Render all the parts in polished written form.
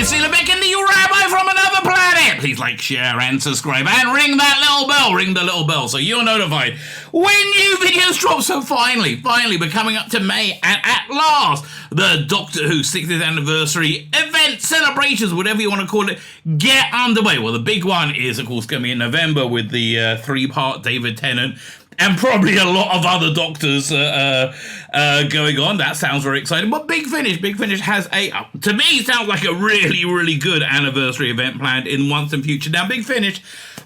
Tzvi Lebetkin, the rabbi from another planet. Please like, share, and subscribe, and ring that little bell. Ring the little bell so you're notified when new videos drop. So finally, we're coming up to May, and at last, the Doctor Who 60th anniversary event, celebrations, whatever you want to call it, get underway. Well, the big one is, of course, going to be in November with the three-part David Tennant and probably a lot of other Doctors going on. That sounds very exciting. But Big Finish has to me, sounds like a really, really good anniversary event planned in once and future. Now, Big Finish,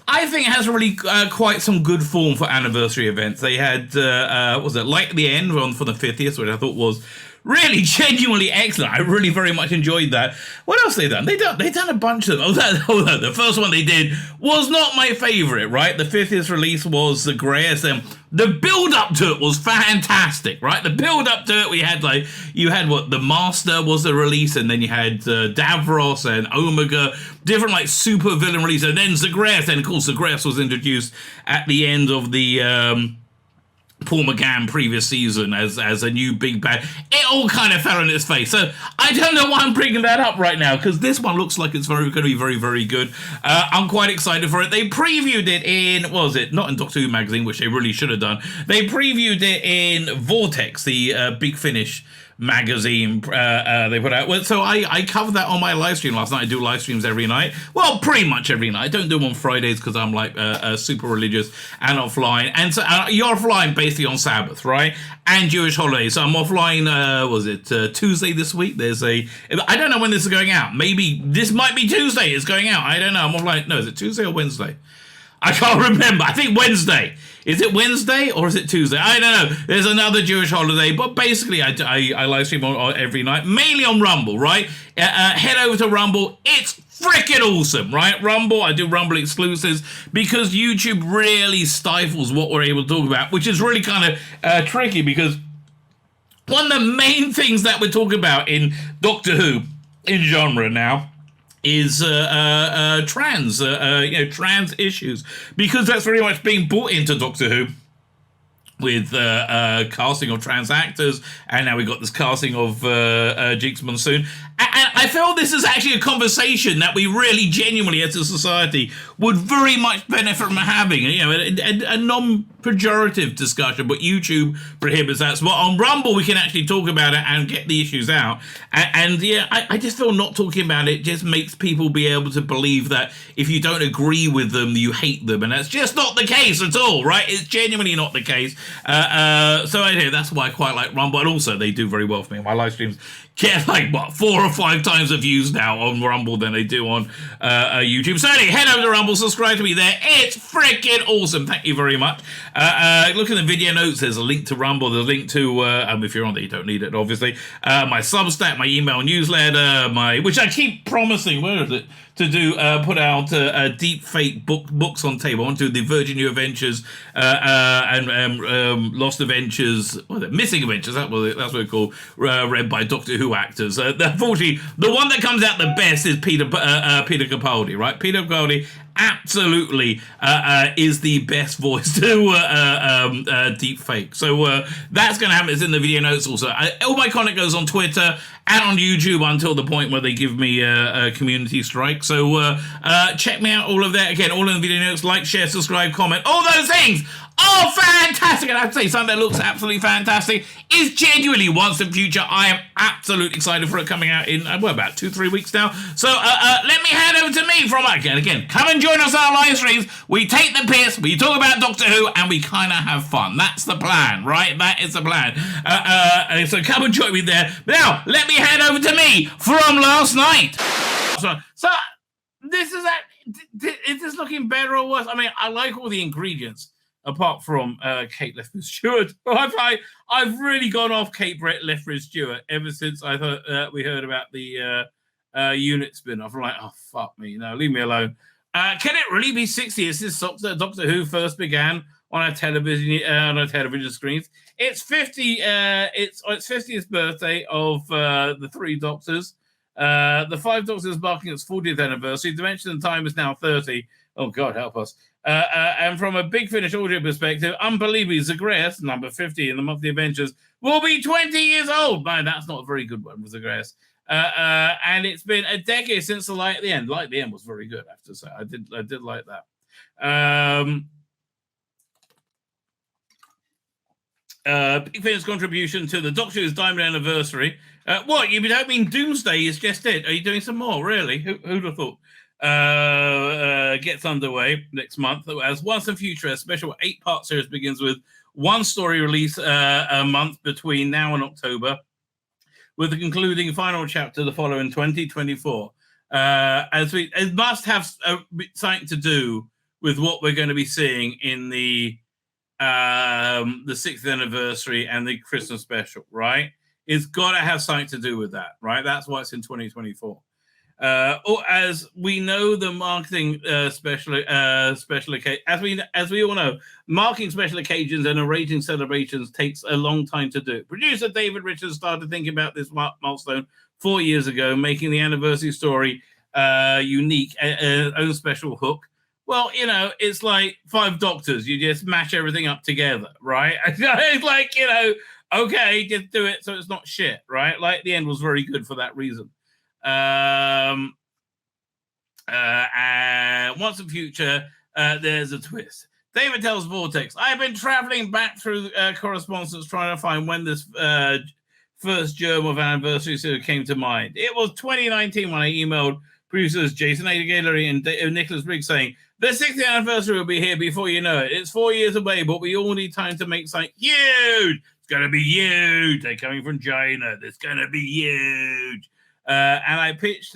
I think, has really quite some good form for anniversary events. They had, Light at the End for the 50th, which I thought was really genuinely excellent. I really very much enjoyed that. What else have they done? They done a bunch of them. The first one they did was not my favourite, right? The 50th release was the greatest. The build-up to it was fantastic, right? The build-up to it, you had The Master was the release, and then you had Davros and Omega, different super villain release, and then Zagreus, and of course Zagreus was introduced at the end of the Paul McGann previous season as a new big bad. It all kind of fell on its face. So I don't know why I'm bringing that up right now, because this one looks like it's going to be very, very good. I'm quite excited for it. They previewed it in, not in Doctor Who magazine, which they really should have done. They previewed it in Vortex, the Big Finish magazine they put out. So I covered that on my live stream last night. I do live streams every night. Well, pretty much every night. I don't do them on Fridays because I'm super religious and offline. And so you're offline basically on Sabbath, right? And Jewish holidays. So I'm offline, Tuesday this week? I don't know when this is going out. Maybe this might be Tuesday it's going out. I don't know. I'm offline. No, is it Tuesday or Wednesday? I can't remember. I think Wednesday. Is it Wednesday or is it Tuesday? I don't know. There's another Jewish holiday, but basically I live stream every night, mainly on Rumble, right? Head over to Rumble. It's freaking awesome, right? Rumble, I do Rumble exclusives because YouTube really stifles what we're able to talk about, which is really kind of tricky because one of the main things that we're talking about in Doctor Who, in genre now, is trans issues, because that's very much being brought into Doctor Who with casting of trans actors, and now we've got this casting of Jinx Monsoon. And I feel this is actually a conversation that we really genuinely as a society would very much benefit from having, a non-pejorative discussion, but YouTube prohibits that. So on Rumble, we can actually talk about it and get the issues out. I just feel not talking about it just makes people be able to believe that if you don't agree with them, you hate them. And that's just not the case at all, right? It's genuinely not the case. That's why I quite like Rumble. And also, they do very well for me. My live streams get 4 or 5 times the views now on Rumble than they do on YouTube. So anyway, head over to Rumble, subscribe to me there. It's freaking awesome. Thank you very much. Look in the video notes. There's a link to Rumble. There's a link to, if you're on there, you don't need it, obviously. My Substack, my email newsletter, which I keep promising, where is it? To do put out deep fake books on table. I want to do the Virgin New Adventures and Lost Adventures, Missing Adventures. That's what it's called. Read by Doctor Who actors. Unfortunately, the one that comes out the best is Peter Capaldi, right? Peter Capaldi absolutely is the best voice to deep fake. So that's going to happen. It's in the video notes also. All my content goes on Twitter and on YouTube until the point where they give me a community strike. So check me out, all of that. Again, all in the video notes. Like, share, subscribe, comment. All those things are fantastic. And I have to say, something that looks absolutely fantastic is genuinely once in future. I am absolutely excited for it coming out in, about 2-3 weeks now. So let me hand over to me from, again, come and join us on our live streams. We take the piss, we talk about Doctor Who, and we kind of have fun. That's the plan, right? That is the plan. So come and join me there. Now, let me hand over to me from last night. So is this looking better or worse? I mean, I like all the ingredients, apart from Kate Lethbridge-Stewart. I've really gone off Kate Lethbridge-Stewart ever since I we heard about the unit spin-off. I'm like, oh, fuck me. No, leave me alone. Can it really be 60 years since Doctor Who first began on our television screens? It's 50th birthday of the 3 Doctors. The 5 Doctors marking its 40th anniversary. Dimension and Time is now 30. Oh, God, help us. And from a Big Finish audio perspective, unbelievably, Zagreus, number 50 in the monthly adventures, will be 20 years old. Man, that's not a very good one with Zagreus. And it's been a decade since the Light at the End. Light at the End was very good, I have to say. I did like that. Big Finn's contribution to the Doctor Who's Diamond Anniversary. What, you don't mean Doomsday is just it? Are you doing some more, really? Who'd have thought? Gets underway next month as Once and Future, a special 8-part series begins with one story release a month between now and October, with the concluding final chapter to follow in 2024. It must have something to do with what we're going to be seeing in the 6th anniversary and the Christmas special, right? It's got to have something to do with that, right? That's why it's in 2024. Or as we know, the marketing special as we all know, marking special occasions and arranging celebrations takes a long time to do. Producer David Richards started thinking about this milestone 4 years ago, making the anniversary story unique, own special hook. Well, you know, it's like 5 Doctors. You just mash everything up together, right? It's like, you know, okay, just do it so it's not shit, right? Like, the End was very good for that reason. And Once in Future, there's a twist. David tells Vortex, I've been traveling back through correspondence trying to find when this first germ of anniversary series came to mind. It was 2019 when I emailed producers Jason Adagallery and Nicholas Briggs saying, the 60th anniversary will be here before you know it. It's 4 years away, but we all need time to make something huge. It's going to be huge. They're coming from China. It's going to be huge. And I pitched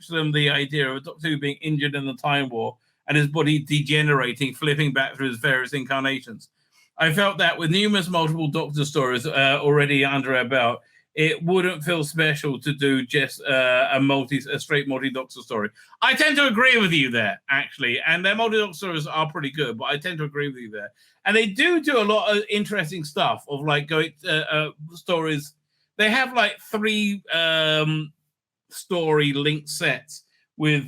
them the idea of a Doctor Who being injured in the Time War and his body degenerating, flipping back through his various incarnations. I felt that with numerous multiple Doctor stories already under our belt, it wouldn't feel special to do just a straight multi-Doctor story. I tend to agree with you there, actually. And their multi-Doctor stories are pretty good, but I tend to agree with you there. And they do a lot of interesting stuff of like going stories. They have like 3 story linked sets with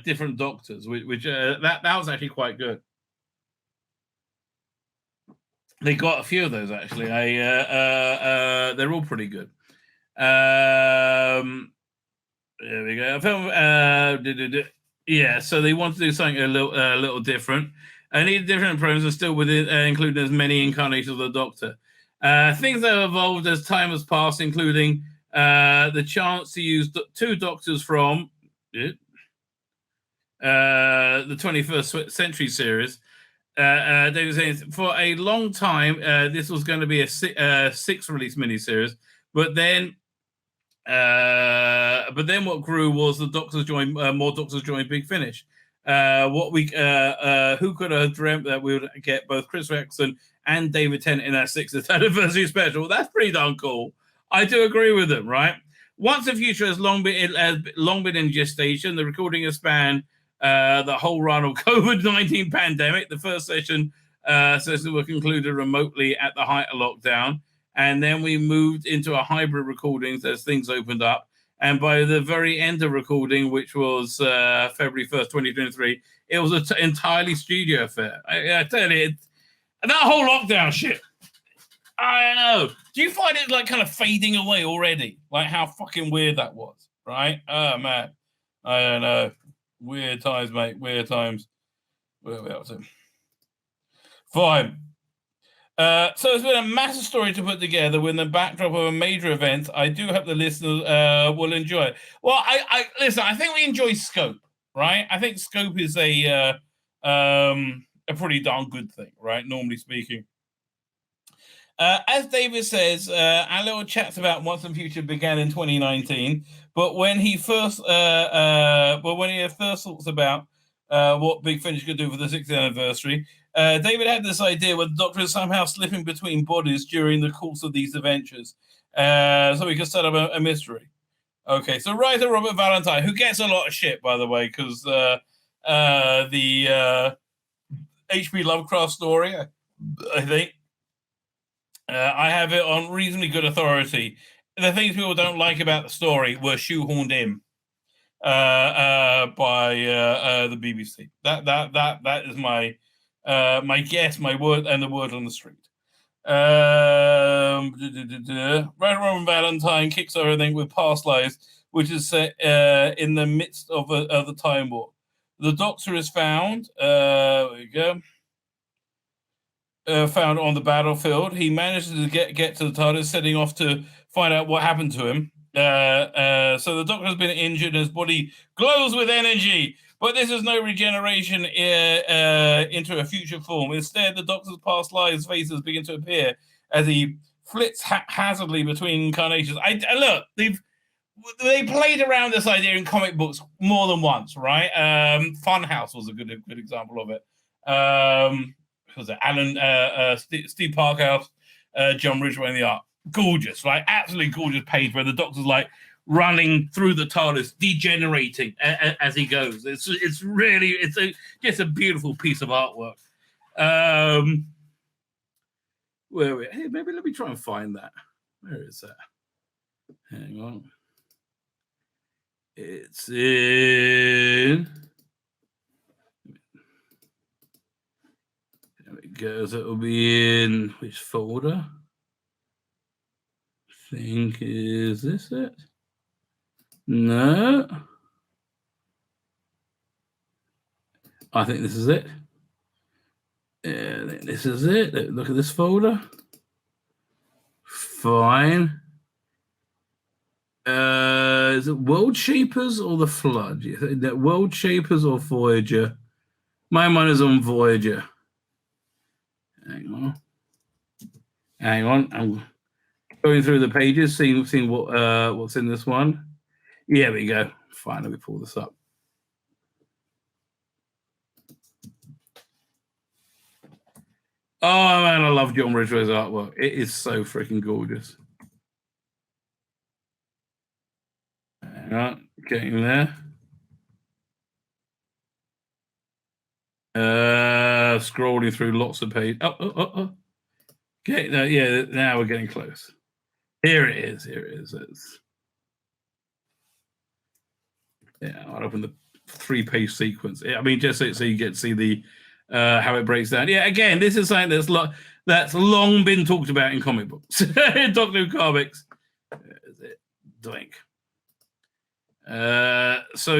different Doctors, which that was actually quite good. They got a few of those actually. They're all pretty good. There we go. Yeah, so they want to do something a little different. I need different programs and still within including as many incarnations of the Doctor. Things that have evolved as time has passed, including the chance to use 2 Doctors from the 21st Century series. David was saying for a long time this was going to be a 6-release miniseries, but then what grew was the Doctors joined more Doctors joined Big Finish. Who could have dreamt that we would get both Chris Eccleston and David Tennant in our 6th anniversary special? That's pretty darn cool. I do agree with them, right? Once the Future has long been in gestation. The recording has spanned the whole run of COVID-19 pandemic. The first sessions were concluded remotely at the height of lockdown, and then we moved into a hybrid recordings as things opened up. And by the very end of recording, which was February 1st, 2023, it was an entirely studio affair. I tell you, that whole lockdown shit, I don't know. Do you find it like kind of fading away already? Like how fucking weird that was, right? Oh, man. I don't know. Weird times, mate. Weird times. Where are we up to? Fine. So it's been a massive story to put together with the backdrop of a major event. I do hope the listeners will enjoy it. Well, I listen. I think we enjoy scope, right? I think scope is a pretty darn good thing, right? Normally speaking. As David says, our little chats about Once and Future began in 2019, but when he first thoughts about what Big Finish could do for the 60th anniversary, David had this idea where the Doctor is somehow slipping between bodies during the course of these adventures, so we could set up a mystery. Okay, so writer Robert Valentine, who gets a lot of shit, by the way, because the H.P. Lovecraft story, I think, I have it on reasonably good authority. The things people don't like about the story were shoehorned in by the BBC. That is my my guess, my word, and the word on the street. Roman Valentine kicks over everything with past lives, which is set in the midst of the time warp. The Doctor is found. There we go. Found on the battlefield. He manages to get to the TARDIS, setting off to find out what happened to him. So the Doctor has been injured and his body glows with energy, but this is no regeneration into a future form. Instead, the Doctor's past lives faces begin to appear as he flits haphazardly between incarnations. Look, they played around this idea in comic books more than once, right? Funhouse was a good example of it. Was it Alan, Steve Parkhouse, John Ridgway in the art? Gorgeous, right? Absolutely gorgeous page where the Doctor's like running through the TARDIS, degenerating as he goes. It's just a beautiful piece of artwork. Hey, maybe let me try and find that. Where is that? Hang on. It's in. There it goes. It'll be in which folder? I think, is this it? No. I think this is it. Yeah, this is it. Look at this folder. Fine. Is it World Shapers or The Flood? You think that World Shapers or Voyager? My mind is on Voyager. Hang on. I'm going through the pages, seeing what's in this one. Yeah, we go. Finally, we pull this up. Oh man, I love John Ridgway's artwork. It is so freaking gorgeous. Hang on, getting there. Scrolling through lots of pages. Oh. Okay, now we're getting close. Here it is. I'll open the 3-page sequence. I mean, just so you get to see the how it breaks down. Yeah, again, this is something that's long been talked about in comic books. In Doctor Who comics. Is it? Doink. So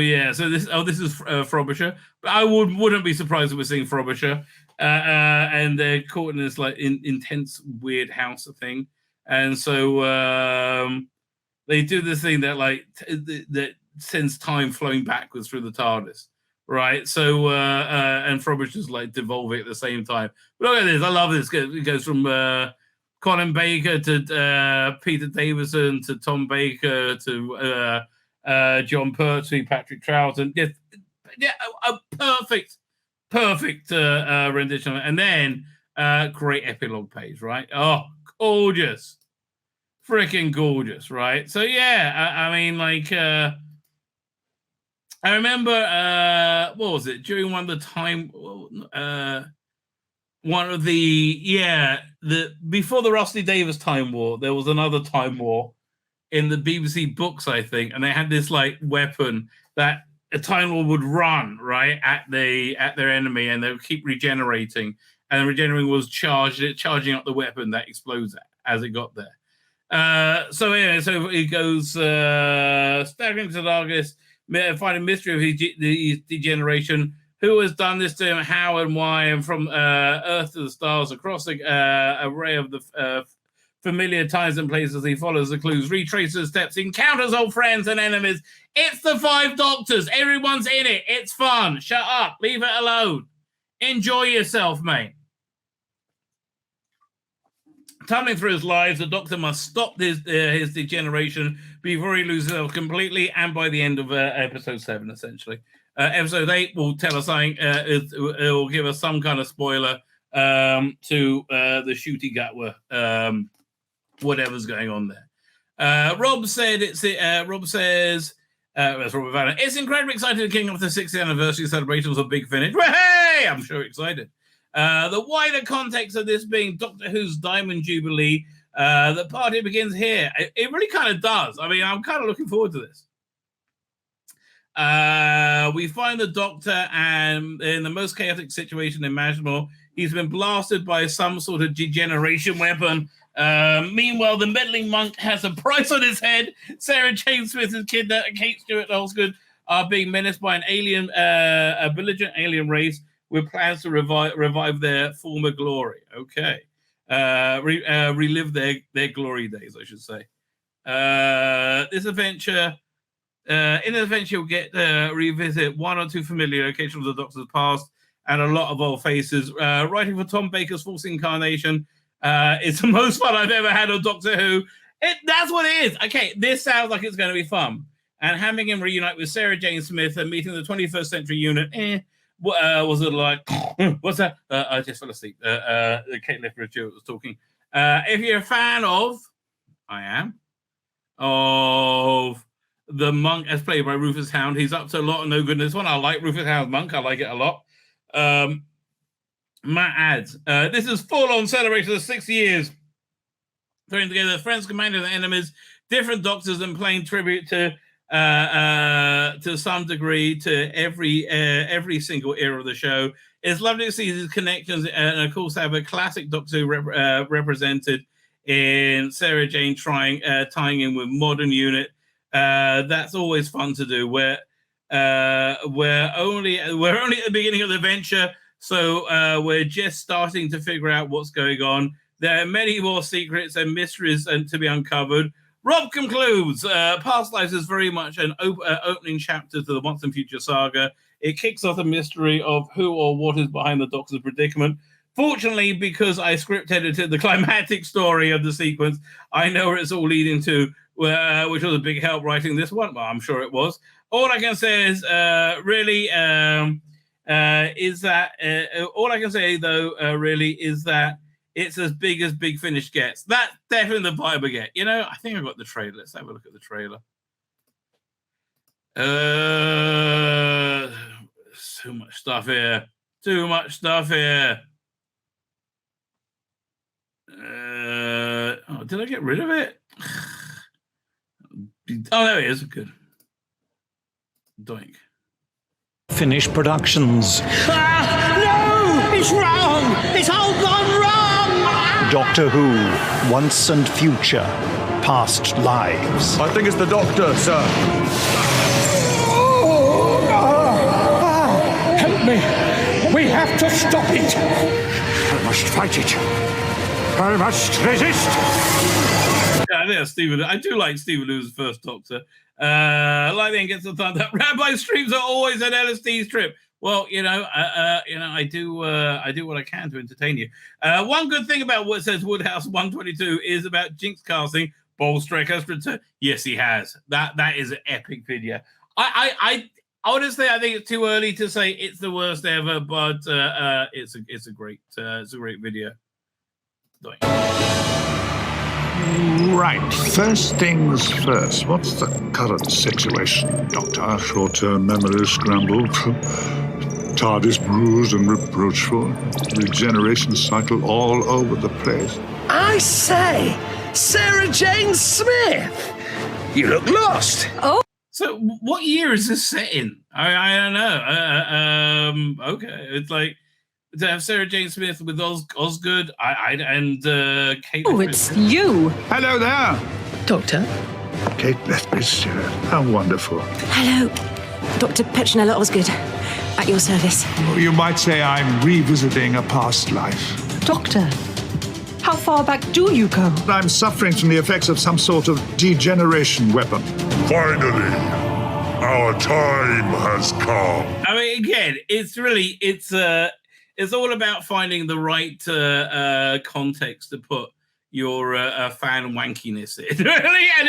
this is Frobisher. But I wouldn't be surprised if we're seeing Frobisher. And they're caught in this like intense weird house thing. And so they do this thing that that sends time flowing backwards through the TARDIS. Right, so and Frobisher's like devolving at the same time. But look at this, I love this. It goes from Colin Baker to Peter Davison to Tom Baker to John Pertwee, Patrick Troughton. A perfect rendition. And then great epilogue page, right? Oh, gorgeous, freaking gorgeous, right? So I mean, like. I remember, what was it? During one of the before the Rusty Davies Time War, there was another Time War in the BBC books, I think, and they had this like weapon that a Time War would run right at their enemy, and they would keep regenerating, and the regenerating was charging up the weapon that explodes as it got there. So it goes staggering to the darkness. Finding mystery of his degeneration, who has done this to him, how and why, and from Earth to the stars, across the array of the familiar times and places, he follows the clues, retraces the steps, encounters old friends and enemies. It's the 5 Doctors. Everyone's in it. It's fun. Shut up. Leave it alone. Enjoy yourself, mate. Tumbling through his lives, the Doctor must stop his degeneration before he loses himself completely, and by the end of episode 7, essentially. Episode 8 will tell us something. It will give us some kind of spoiler to the Shooty Gatwa, whatever's going on there. Rob said Rob says. That's Robert Vanna. It's incredibly exciting kicking off the 60th anniversary celebrations of Big Finish. Hey, I'm sure excited. The wider context of this being Doctor Who's Diamond Jubilee, the party begins here. It really kind of does. I mean, I'm kind of looking forward to this. We find the Doctor and in the most chaotic situation imaginable. He's been blasted by some sort of degeneration weapon. Meanwhile, the meddling monk has a price on his head. Sarah Jane Smith is kidnapped, and Kate Stewart and Osgood are being menaced by an alien, a belligerent alien race with plans to revive their former glory. Okay. Relive their glory days, I should say. This adventure, in the adventure, you'll get revisit one or two familiar locations of the Doctor's past and a lot of old faces. Writing for Tom Baker's Fourth Incarnation, it's the most fun I've ever had on Doctor Who. That's what it is. Okay, this sounds like it's going to be fun. And having him reunite with Sarah Jane Smith and meeting the 21st Century Unit, what was it like? What's that? I just fell asleep. Kate Lethbridge was talking. If you're a fan of, I am, of the monk as played by Rufus Hound, he's up to a lot of no good in this one. I like Rufus Hound's monk. I like it a lot. Matt adds, this is full-on celebration of 6 years, throwing together friends, commanders, and enemies, different doctors, and playing tribute to some degree to every single era of the show. It's lovely to see these connections, and of course have a classic Doctor Who represented in Sarah Jane tying in with modern unit. That's always fun to do. We're only at the beginning of the adventure, so we're just starting to figure out what's going on. There are many more secrets and mysteries to be uncovered. Rob concludes, Past Lives is very much an opening chapter to the Once and Future saga. It kicks off the mystery of who or what is behind the Doctor's predicament. Fortunately, because I script edited the climactic story of the sequence, I know where it's all leading to, which was a big help writing this one. Well, I'm sure it was. All I can say is, it's as big as Big Finish gets. That's definitely the vibe I get. You know, I think I got the trailer. Let's have a look at the trailer. So much stuff here. Too much stuff here. Did I get rid of it? Oh, there it is. Good. Doink. Finish Productions. No! It's wrong! It's all gone wrong! Doctor Who, Once and Future, Past Lives. I think it's the Doctor, sir. Help me! We have to stop it! I must fight it. I must resist. Yeah, I think Stephen. I do like Stephen Lewis' first Doctor. Lightning gets the thunder. Rabbi streams are always an LSD strip. Well, I do what I can to entertain you. One good thing about what says Woodhouse 122 is about Jinx casting. Paul Stryker's return. Yes, he has. That is an epic video. I honestly, I think it's too early to say it's the worst ever, but it's a great video. Right. First things first. What's the current situation, Doctor? Short-term memory scrambled. TARDIS bruised and reproachful. Regeneration cycle all over the place. I say, Sarah Jane Smith! You look lost. Oh. So, what year is this set in? I don't know. Okay, it's like to have Sarah Jane Smith with Osgood, and Kate. Oh, it's you. Hello there. Doctor. Kate Lethbridge, how wonderful. Hello. Dr. Petronella Osgood. At your service. You might say I'm revisiting a past life. Doctor. How far back do you go? I'm suffering from the effects of some sort of degeneration weapon. Finally, our time has come. I mean, again, it's all about finding the right context to put your fan wankiness in. Really, and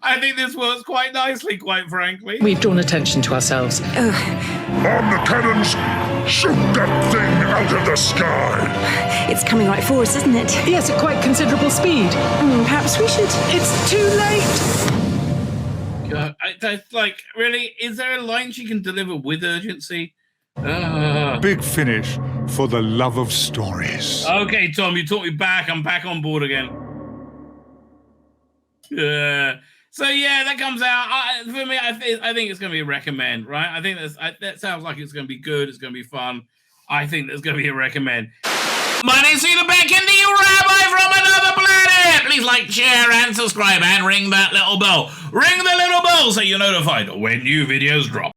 I think this works quite nicely, quite frankly. We've drawn attention to ourselves. On the cannons, shoot that thing out of the sky. It's coming right for us, isn't it? Yes, at quite considerable speed. Perhaps we should. It's too late. Like, really, is there a line she can deliver with urgency? Big Finish for the love of stories. Okay, Tom, you taught me back. I'm back on board again. So yeah, that comes out. For me, I think it's going to be a recommend, right? I think that sounds like it's going to be good. It's going to be fun. I think there's going to be a recommend. My name's Tzvi Lebetkin, the rabbi from another planet. Please like, share, and subscribe, and ring that little bell. Ring the little bell so you're notified when new videos drop.